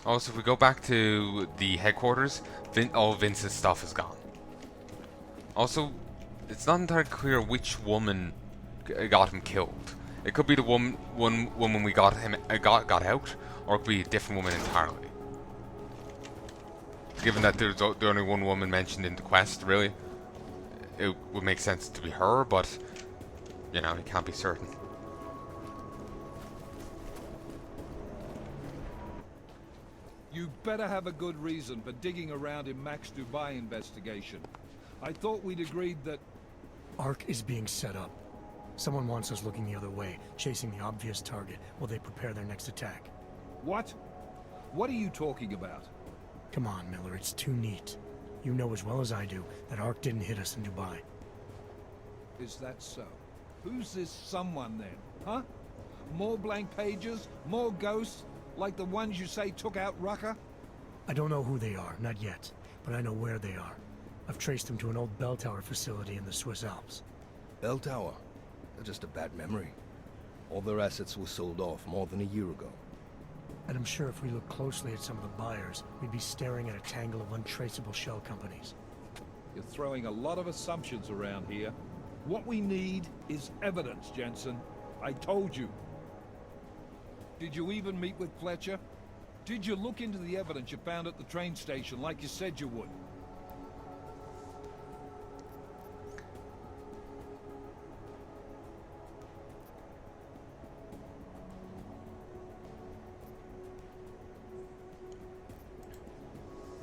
Also, if we go back to the headquarters, all Vince's stuff is gone. Also, it's not entirely clear which woman got him killed. It could be the one woman we got him got out, or it could be a different woman entirely. Given that there's the only one woman mentioned in the quest, really, it would make sense to be her, but you know, you can't be certain. You better have a good reason for digging around in Mac's Dubai investigation. I thought we'd agreed that... Arc is being set up. Someone wants us looking the other way, chasing the obvious target while they prepare their next attack. What? What are you talking about? Come on, Miller, it's too neat. You know as well as I do that Arc didn't hit us in Dubai. Is that so? Who's this someone then, huh? More blank pages? More ghosts? Like the ones you say took out Rucker? I don't know who they are, not yet, but I know where they are. I've traced them to an old bell tower facility in the Swiss Alps. Bell Tower? That's just a bad memory. All their assets were sold off more than a year ago. And I'm sure if we look closely at some of the buyers, we'd be staring at a tangle of untraceable shell companies. You're throwing a lot of assumptions around here. What we need is evidence, Jensen. I told you. Did you even meet with Fletcher? Did you look into the evidence you found at the train station like you said you would?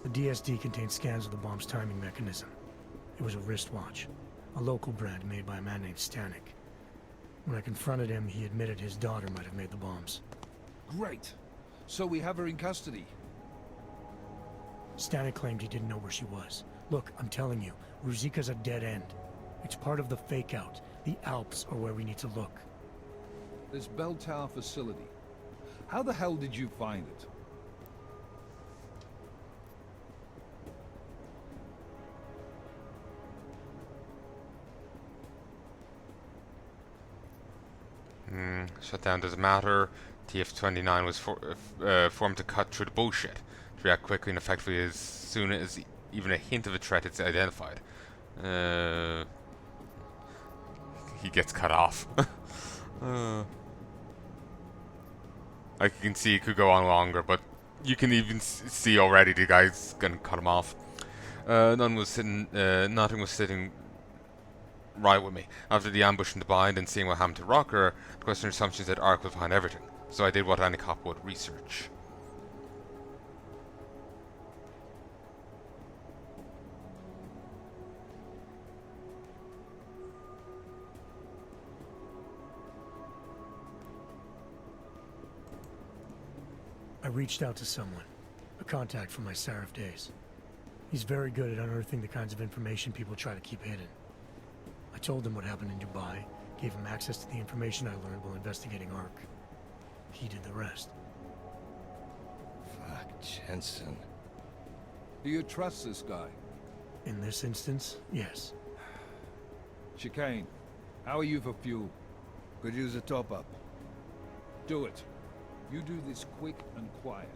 The DSD contained scans of the bomb's timing mechanism. It was a wristwatch, a local brand made by a man named Stanek. When I confronted him, he admitted his daughter might have made the bombs. Great. So we have her in custody. Stanek claimed he didn't know where she was. Look, I'm telling you, Ruzika's a dead end. It's part of the fake-out. The Alps are where we need to look. This bell tower facility. How the hell did you find it? Shutdown doesn't matter. TF-29 was formed to cut through the bullshit, to react quickly and effectively as soon as even a hint of a threat is identified. He gets cut off. Like you can see, it could go on longer, but you can even see already the guy's gonna cut him off. Nothing was sitting right with me. After the ambush in Dubai and seeing what happened to Rocker, the question assumptions that Ark was behind everything. So I did what any cop would, research. I reached out to someone, a contact from my Seraph days. He's very good at unearthing the kinds of information people try to keep hidden. I told him what happened in Dubai, gave him access to the information I learned while investigating Ark. He did the rest. Fuck, Jensen. Do you trust this guy? In this instance, yes. Chicane, how are you for fuel? Could use a top-up. Do it. You do this quick and quiet.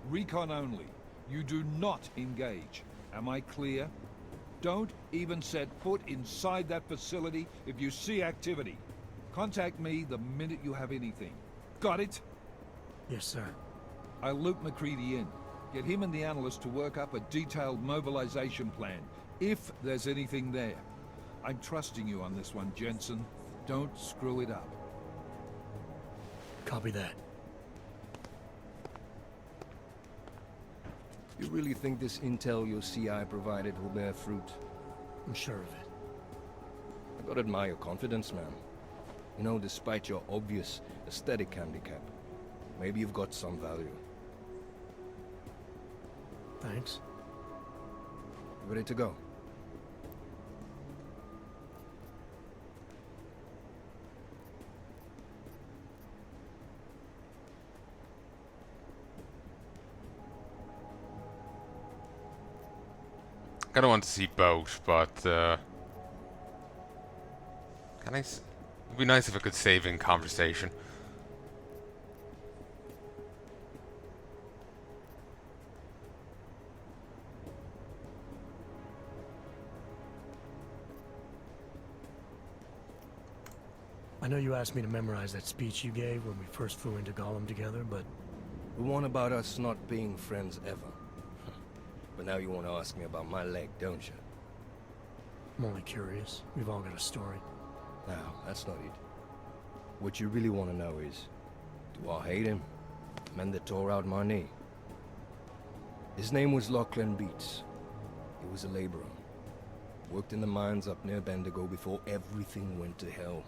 Recon only. You do not engage. Am I clear? Don't even set foot inside that facility if you see activity. Contact me the minute you have anything. Got it? Yes, sir. I'll loop McCready in. Get him and the analyst to work up a detailed mobilization plan, if there's anything there. I'm trusting you on this one, Jensen. Don't screw it up. Copy that. You really think this intel your CI provided will bear fruit? I'm sure of it. I gotta admire your confidence, man. You know, despite your obvious aesthetic handicap, maybe you've got some value. Thanks. Ready to go? I kinda want to see both, but can it'd be nice if I could save in conversation. I know you asked me to memorize that speech you gave when we first flew into Gollum together, but... The one about us not being friends ever. But now you want to ask me about my leg, don't you? I'm only curious. We've all got a story. No, that's not it. What you really want to know is, do I hate him? Men that tore out my knee. His name was Lachlan Beats. He was a laborer. Worked in the mines up near Bendigo before everything went to hell.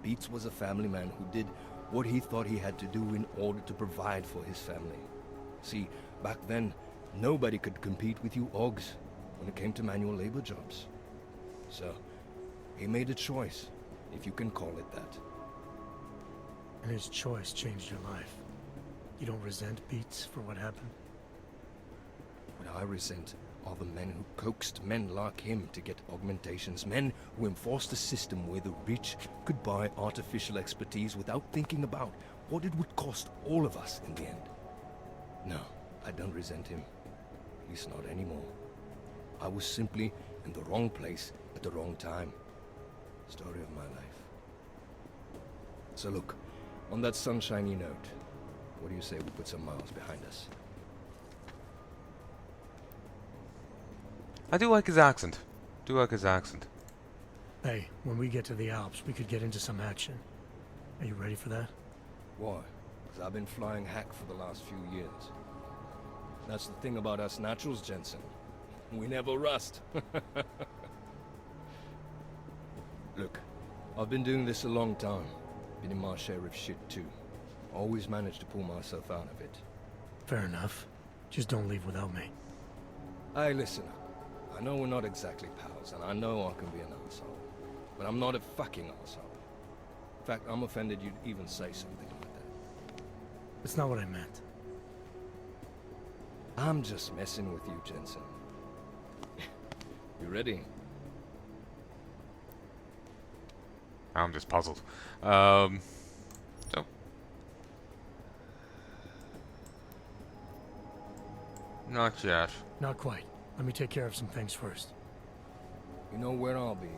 Beats was a family man who did what he thought he had to do in order to provide for his family. See, back then, nobody could compete with you Ogs when it came to manual labor jobs. So, he made a choice, if you can call it that. And his choice changed your life. You don't resent Beats for what happened? What I resent are the men who coaxed men like him to get augmentations, men who enforced a system where the rich could buy artificial expertise without thinking about what it would cost all of us in the end. No, I don't resent him. At least not anymore. I was simply in the wrong place at the wrong time. Story of my life. So look, on that sunshiny note, what do you say we put some miles behind us? I do like his accent. Do like his accent. Hey, when we get to the Alps, we could get into some action. Are you ready for that? Why? Because I've been flying hack for the last few years. That's the thing about us naturals, Jensen. We never rust. Look, I've been doing this a long time. Been in my share of shit too. Always managed to pull myself out of it. Fair enough. Just don't leave without me. Hey, listen up. I know we're not exactly pals, and I know I can be an asshole. But I'm not a fucking asshole. In fact, I'm offended you'd even say something like that. That's not what I meant. I'm just messing with you, Jensen. You ready? I'm just puzzled. So. Not yet. Not quite. Let me take care of some things first. You know where I'll be.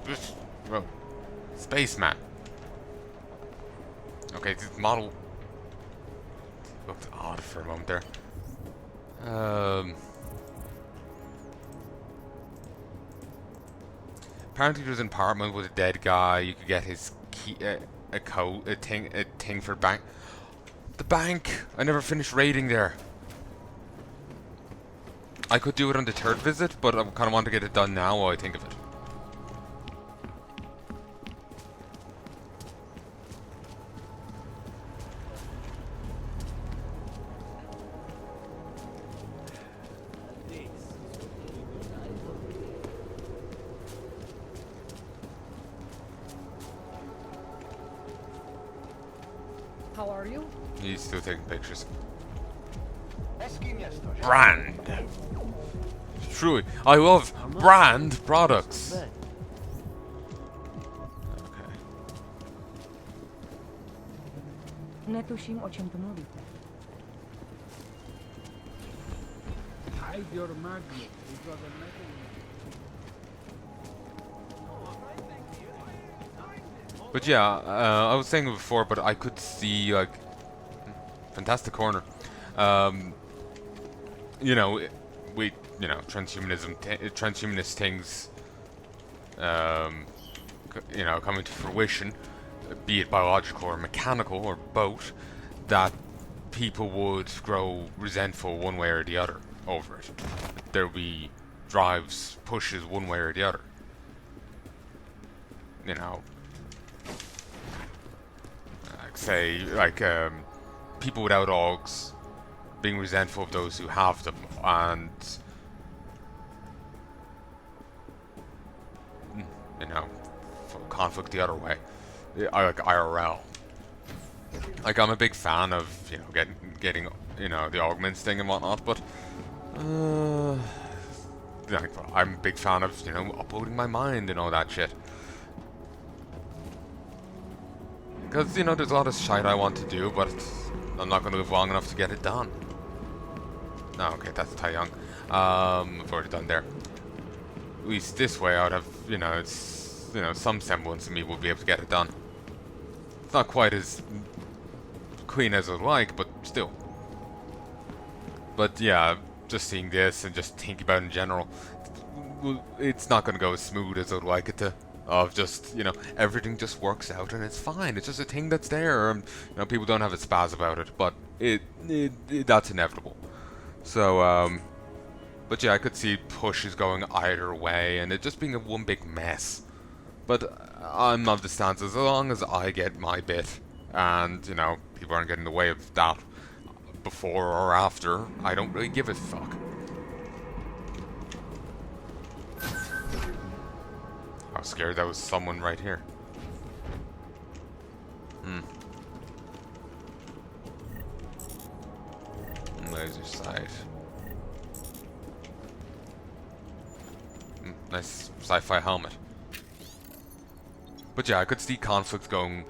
This, well, spaceman. Okay, this model looked odd for a moment there. Apparently there's an apartment with a dead guy. You could get his key, a code, a thing for bank. The bank. I never finished raiding there. I could do it on the third visit, but I kind of want to get it done now while I think of it. How are you? He's still taking pictures. Brand. Truly, I love brand products. Okay. Netuším, o čem to mluvíte. Hide your magnet. It was a metal. But yeah, I was saying it before, but I could see like fantastic corner. You know, transhumanist things, you know, coming to fruition, be it biological or mechanical or both, that people would grow resentful one way or the other over it. There would be drives, pushes one way or the other. You know, like say, like people without dogs being resentful of those who have them, and you know, conflict the other way. I like IRL. Like I'm a big fan of, you know, getting you know, the augments thing and whatnot, but like, I'm a big fan of, you know, uploading my mind and all that shit. Because, you know, there's a lot of shit I want to do, but I'm not going to live long enough to get it done. No, okay, that's Tai Young. I've already done there. At least this way I would have, you know, it's you know, some semblance of me will be able to get it done. It's not quite as clean as I'd like, but still. But yeah, just seeing this and just thinking about it in general, it's not going to go as smooth as I'd like it to. Of just, you know, everything just works out and it's fine. It's just a thing that's there. And, you know, people don't have a spaz about it, but that's inevitable. So, but yeah, I could see pushes going either way and it just being a one big mess. But I'm of the stance, as long as I get my bit and, you know, people aren't getting in the way of that before or after, I don't really give a fuck. I was scared that was someone right here. Laser sight. Nice sci-fi helmet. But yeah, I could see conflict going,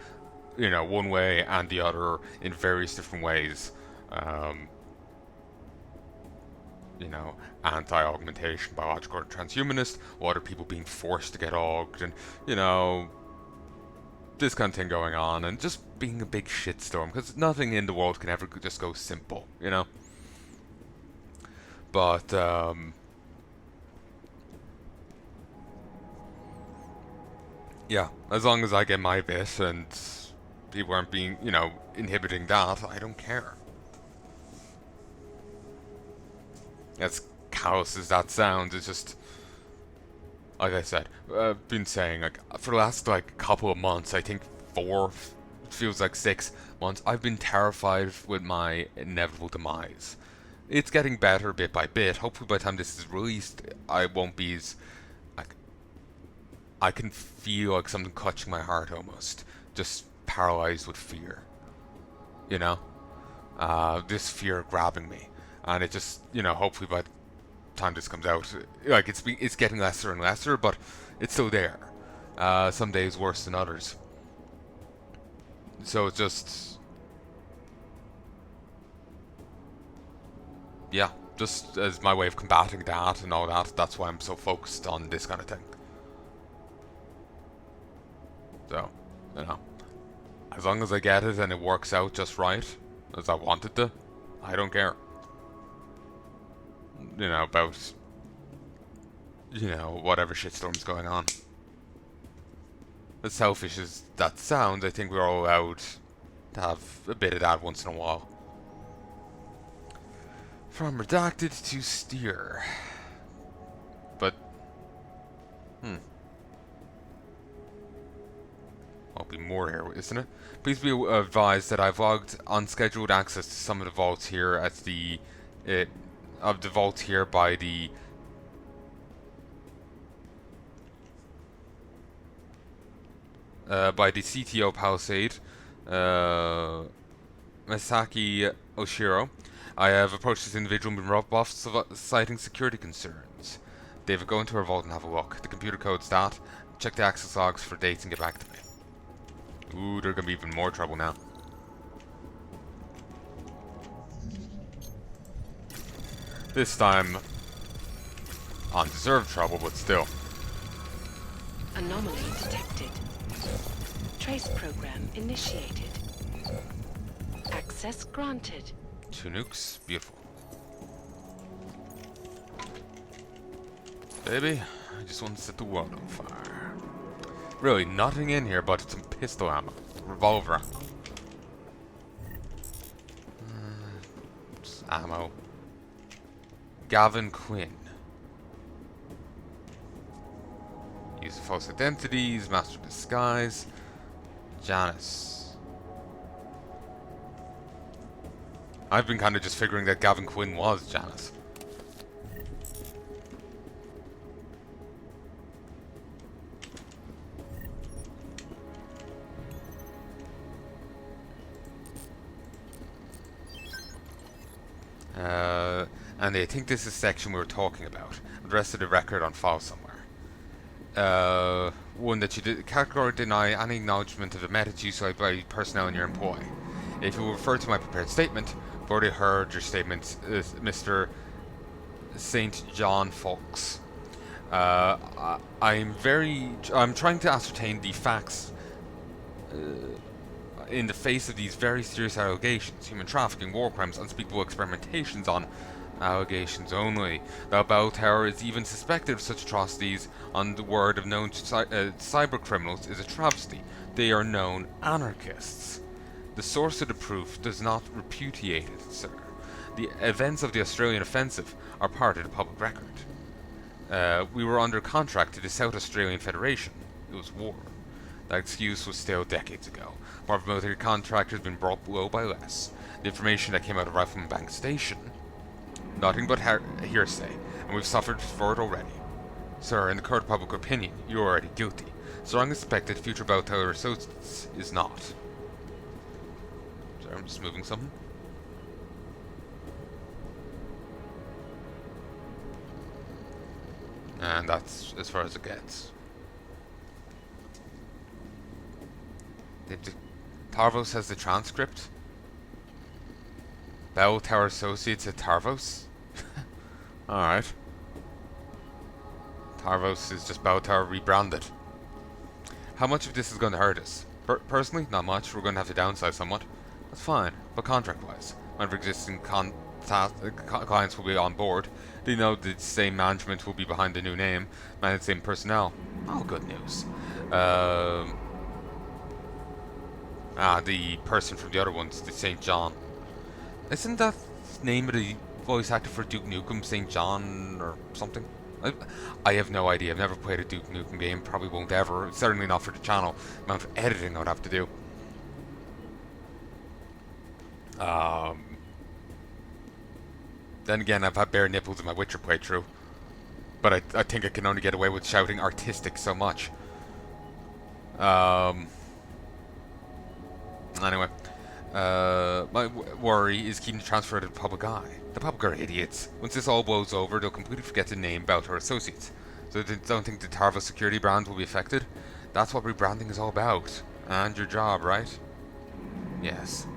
you know, one way and the other in various different ways. You know, anti-augmentation, biological or transhumanist, or other people being forced to get auged, and, you know, this kind of thing going on, and just being a big shitstorm, because nothing in the world can ever just go simple, you know? But, yeah, as long as I get my bit, and people aren't being, you know, inhibiting that, I don't care. As callous as that sounds, it's just, like I said, I've been saying, like, for the last, like, couple of months, I think 4, it feels like 6 months, I've been terrified with my inevitable demise. It's getting better bit by bit. Hopefully by the time this is released, I won't be as, like, I can feel like something clutching my heart almost. Just paralyzed with fear. You know? This fear grabbing me. And it just, you know, hopefully by the time this comes out, like, it's getting lesser and lesser, but it's still there. Some days worse than others. So it's just, yeah, just as my way of combating that and all that, that's why I'm so focused on this kind of thing. So, you know, as long as I get it and it works out just right, as I want it to, I don't care. You know, about, you know, whatever shitstorm's going on. As selfish as that sounds, I think we're all allowed to have a bit of that once in a while. From redacted to steer. But, there'll be more here, isn't it? Please be advised that I've logged unscheduled access to some of the vaults here at the, of the vault here by the CTO Palisade, Masaki Oshiro. I have approached this individual and been robbed off citing security concerns. David, go into our vault and have a look. The computer code's that. Check the access logs for dates and get back to me. Ooh, there's gonna be even more trouble now. This time, undeserved trouble, but still. Anomaly detected. Trace program initiated. Access granted. 2 nukes, beautiful. Baby, I just want to set the world on fire. Really, nothing in here but some pistol ammo. Revolver. Just ammo. Gavin Quinn. Use of false identities, master disguise. Janice. I've been kind of just figuring that Gavin Quinn was Janice. And I think this is the section we were talking about. The rest of the record on file somewhere. One that you did categorically deny any acknowledgement of the methods used by personnel in your employ. If you will refer to my prepared statement, I've already heard your statement, Mr. St. John Fawkes. I'm trying to ascertain the facts in the face of these very serious allegations: human trafficking, war crimes, unspeakable experimentations on allegations only. The Bell Tower is even suspected of such atrocities on the word of known cyber criminals is a travesty. They are known anarchists. The source of the proof does not repudiate it, sir. The events of the Australian offensive are part of the public record. We were under contract to the South Australian Federation. It was war. That excuse was stale decades ago. More of a military contract has been brought low by less. The information that came out of Rifleman Bank Station, nothing but hearsay, and we've suffered for it already. Sir, in the court of public opinion, you are already guilty. Strong suspect that future Bell Tower Associates is not. Sorry, I'm just moving something. And that's as far as it gets. Tarvos has the transcript. Bell Tower Associates at Tarvos? Alright. Tarvos is just Bell Tower rebranded. How much of this is going to hurt us? Personally, not much. We're going to have to downsize somewhat. That's fine. But contract-wise, one of our existing clients will be on board. They know the same management will be behind the new name, and the same personnel. All good news. The person from the other ones, the St. John. Isn't that the name of the voice actor for Duke Nukem, St. John, or something? I have no idea. I've never played a Duke Nukem game. Probably won't ever. Certainly not for the channel. The amount of editing I would have to do. Then again, I've had bare nipples in my Witcher playthrough. But I think I can only get away with shouting artistic so much. Anyway. My worry is keeping the transfer out of the public eye. The public are idiots. Once this all blows over, they'll completely forget the name Bell Tower Associates. So they don't think the Tarva security brand will be affected. That's what rebranding is all about. And your job, right? Yes.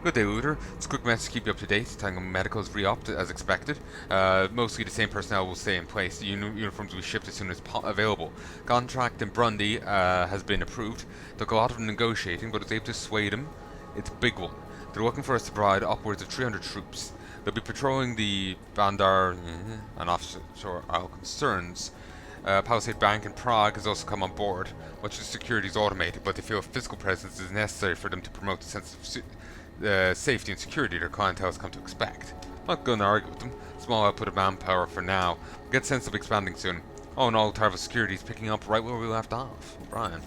Good day, Looter. It's a quick message to keep you up to date. Tango Medical is re-upped as expected. Mostly the same personnel will stay in place. The uniforms will be shipped as soon as available. Contract in Brundy has been approved. Took a lot of negotiating, but it's able to sway them. It's a big one. They're looking for us to provide upwards of 300 troops. They'll be patrolling the Bandar and offshore Isle concerns. Palisade Bank in Prague has also come on board. Much of the security is automated, but they feel a physical presence is necessary for them to promote the sense of safety and security their clientele has come to expect. Not going to argue with them. Small output of manpower for now. We'll get a sense of expanding soon. Oh, and all Tarva security is picking up right where we left off. Brian.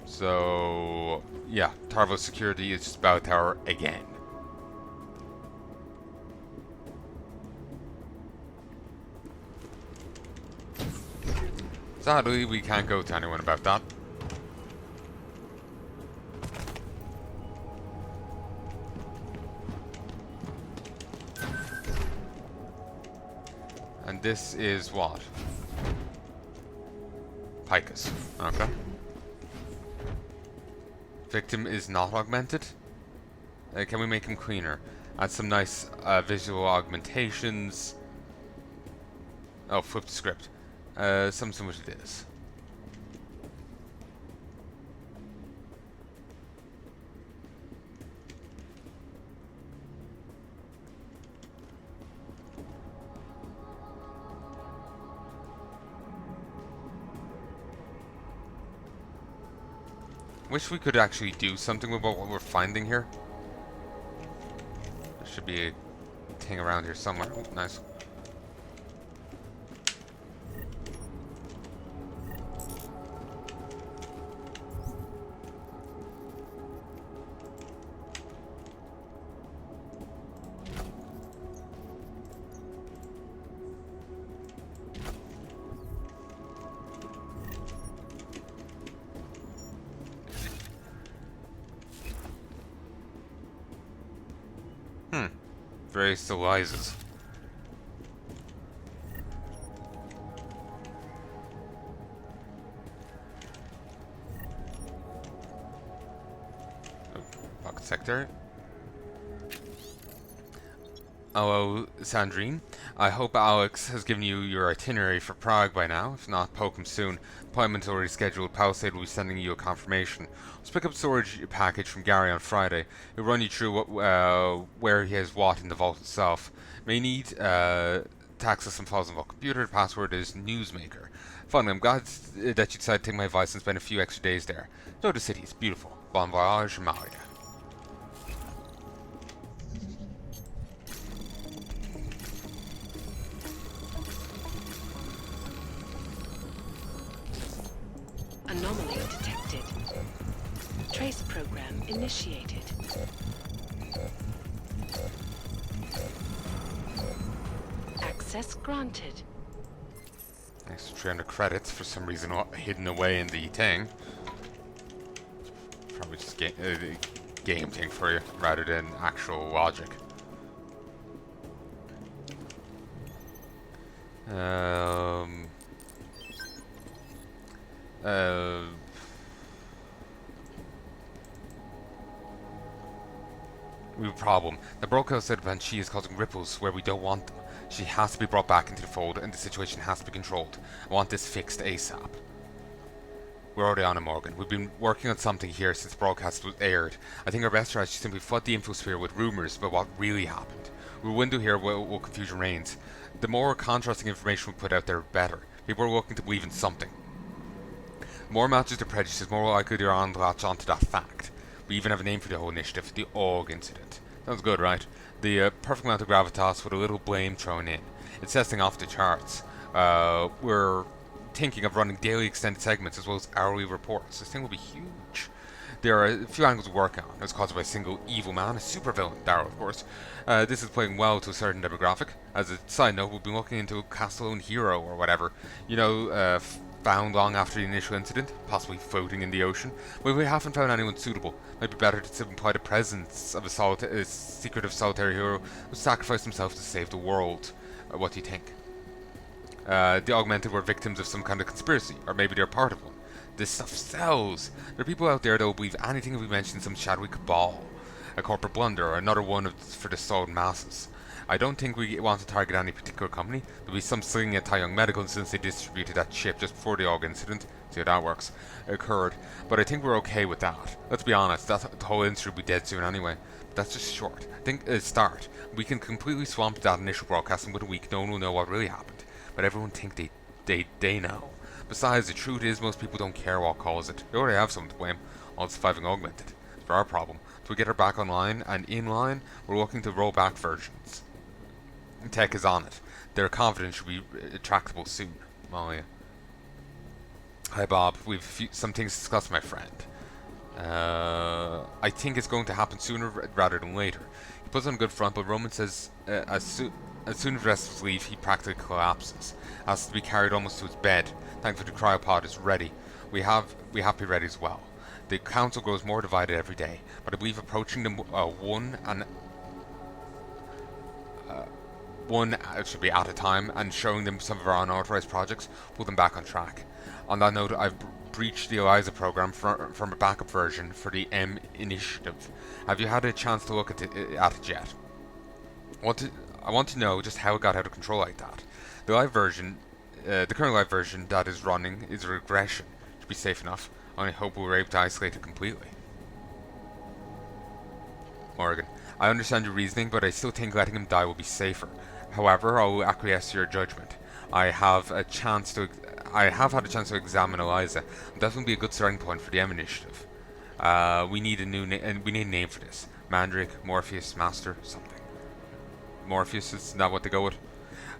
So, yeah, Tarva security is just Bell Tower again. Sadly, we can't go to anyone about that. And this is what? Picus. Okay. Victim is not augmented. Can we make him cleaner? Add some nice visual augmentations. Oh, flip the script. Something which it is. Wish we could actually do something about what we're finding here. There should be a thing around here somewhere. Oh, nice. Various devices. Oh, pocket secretary. Hello, Sandrine. I hope Alex has given you your itinerary for Prague by now. If not, poke him soon. Appointment's already scheduled. Palisade will be sending you a confirmation. Let's pick up storage package from Gary on Friday. He'll run you through where he has what in the vault itself. May need to access some files on the computer. The password is Newsmaker. Finally, I'm glad that you decided to take my advice and spend a few extra days there. Know the city, it's beautiful. Bon voyage, Maria. Anomaly detected. Trace program initiated. Access granted. Nice 300 credits for some reason hidden away in the thing. Probably just game thing for you rather than actual logic. We have a problem. The broker said Banshee is causing ripples where we don't want them. She has to be brought back into the fold and the situation has to be controlled. I want this fixed ASAP. We're already on it, Morgan. We've been working on something here since the broadcast was aired. I think our best strategy is simply flood the infosphere with rumours about what really happened. We'll window here while confusion reigns. The more contrasting information we put out there, the better. People are looking to believe in something. The more matches their prejudices, the more likely they are to latch onto that fact. We even have a name for the whole initiative, the AUG incident. Sounds good, right? The perfect amount of gravitas with a little blame thrown in. It's testing off the charts. We're thinking of running daily extended segments as well as hourly reports. This thing will be huge. There are a few angles to work on. It was caused by a single evil man, a supervillain, Darrow of course. This is playing well to a certain demographic. As a side note, we'll be looking into a Castellone hero or whatever. You know, found long after the initial incident, possibly floating in the ocean. But we haven't found anyone suitable. Might be better to imply the presence of a secretive solitary hero who sacrificed himself to save the world. What do you think? The augmented were victims of some kind of conspiracy, or maybe they're part of one. This stuff sells. There are people out there that will believe anything if we mention some shadowy cabal, a corporate blunder, or another one for the stalled masses. I don't think we want to target any particular company. There'll be some slinging at Taiyang Medical since they distributed that chip just before the AUG incident. See how that works. Occurred. But I think we're okay with that. Let's be honest, the whole industry will be dead soon anyway. But that's just short. I think at the start, we can completely swamp that initial broadcast and within a week no one will know what really happened. But everyone think they know. Besides, the truth is most people don't care what caused it. They already have someone to blame. All surviving augmented. It's our problem. So we get her back online and in line, we're looking to roll back versions. Tech is on it. They're confident she'll be tractable soon. Oh yeah. Hi Bob, we've some things to discuss, my friend. I think it's going to happen sooner rather than later. He puts on a good front, but Roman says as soon as the rest of us leave, he practically collapses. Has to be carried almost to his bed. Thankfully the cryopod is ready. We have to be ready as well. The council grows more divided every day, but I believe approaching them one should be at a time, and showing them some of our unauthorized projects, pull them back on track. On that note, I've breached the ELIZA program from a backup version for the M initiative. Have you had a chance to look at it yet? I want to know just how it got out of control like that. The live version, the current live version that is running is a regression. Should be safe enough. I only hope we were able to isolate it completely. Morgan, I understand your reasoning, but I still think letting him die will be safer. However, I will acquiesce to your judgment. I have had a chance to examine Eliza. That will be a good starting point for the M initiative. We need a name for this. Mandrake, Morpheus, Master, something. Morpheus, is not what they go with.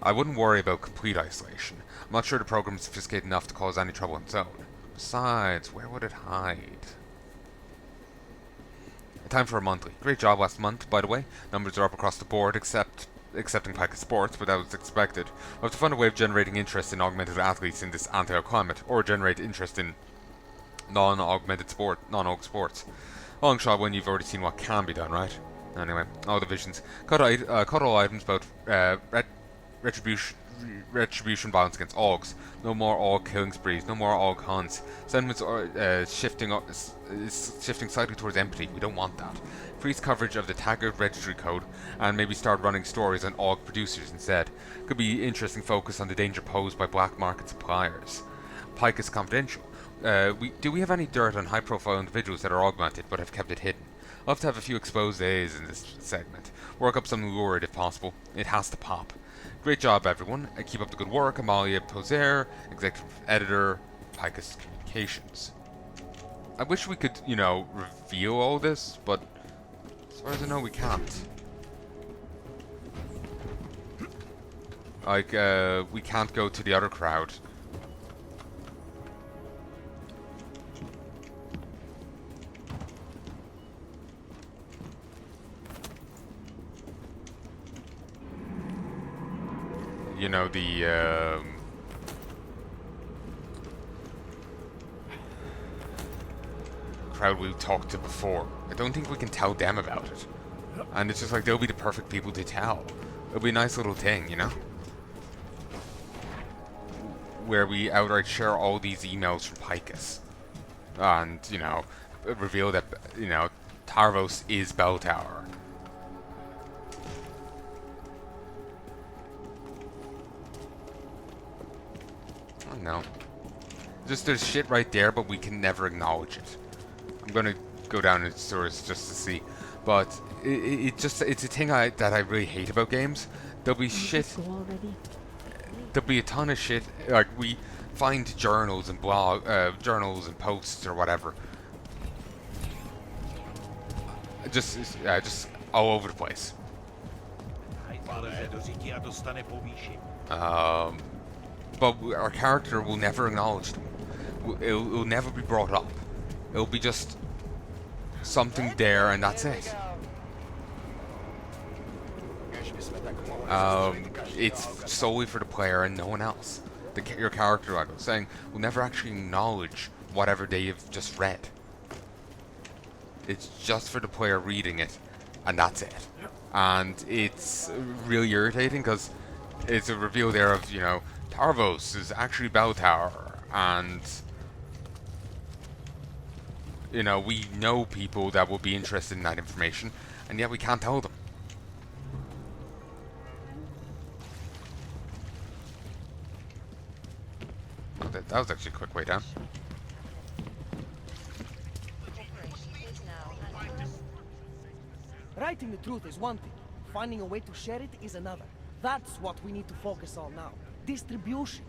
I wouldn't worry about complete isolation. I'm not sure the program is sophisticated enough to cause any trouble on its own. Besides, where would it hide? Time for a monthly. Great job last month, by the way. Numbers are up across the board, excepting Packet Sports, but that was expected. We'll have to find a way of generating interest in augmented athletes in this anti-AUG climate, or generate interest in non-AUG sports. Long shot when you've already seen what can be done, right? Anyway, all the visions. Cut all items about retribution violence against Augs. No more Aug killing sprees. No more Aug hunts. Sentiments are shifting slightly towards empathy. We don't want that. Increase coverage of the Taggart registry code, and maybe start running stories on Aug producers instead. Could be interesting focus on the danger posed by black market suppliers. Pike is confidential. Do we have any dirt on high-profile individuals that are augmented but have kept it hidden? I'll have to have a few exposés in this segment. Work up something lurid if possible. It has to pop. Great job, everyone. Keep up the good work. Amalia Poser, Executive Editor, Picus Communications. I wish we could, you know, reveal all this, but as far as I know, we can't. Like, we can't go to the other crowd. You know, the crowd we talked to before. I don't think we can tell them about it. And it's just like, they'll be the perfect people to tell. It'll be a nice little thing, you know? Where we outright share all these emails from Picus. And, you know, reveal that, you know, Tarvos is Bell Tower. No. Just there's shit right there, but we can never acknowledge it. I'm gonna go down into stores just to see. But it's a thing that I really hate about games. There'll be shit. There'll be a ton of shit. Like, we find journals and journals and posts or whatever. Just all over the place. But our character will never acknowledge them. It'll never be brought up. It'll be just something there, and that's it. It's solely for the player and no one else. Your character, like I was saying, will never actually acknowledge whatever they've just read. It's just for the player reading it, and that's it. And it's really irritating because it's a reveal there of, you know, Tarvos is actually Bell Tower, and you know, we know people that will be interested in that information, and yet we can't tell them. Oh, that was actually a quick way down. Writing the truth is one thing. Finding a way to share it is another. That's what we need to focus on now. Distribution.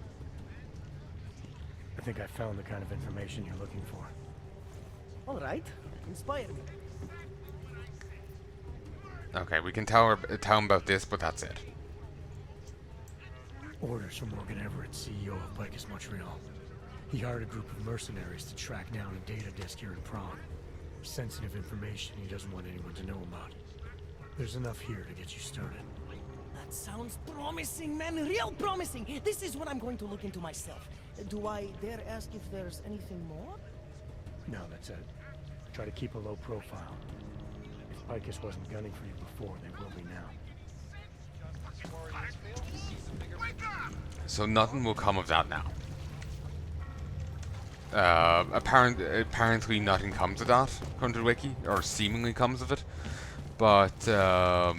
I think I found the kind of information you're looking for. All right. Inspire me. Okay, we can tell him about this, but that's it. Orders from Morgan Everett, CEO of Picus Montreal. He hired a group of mercenaries to track down a data disk here in Prague. Sensitive information he doesn't want anyone to know about. There's enough here to get you started. That sounds promising, man. Real promising. This is what I'm going to look into myself. Do I dare ask if there's anything more? No, that's it. Try to keep a low profile. If Picus wasn't gunning for you before, they will be now. So nothing will come of that now. Apparently nothing comes of that, according to the wiki, or seemingly comes of it. But yeah,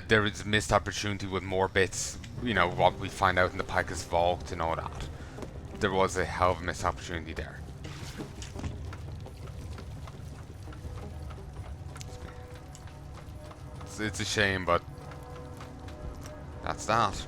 there is a missed opportunity with more bits. You know, what we find out in the Picus vault and all that. There was a hell of a missed opportunity there. It's a shame, but that's that.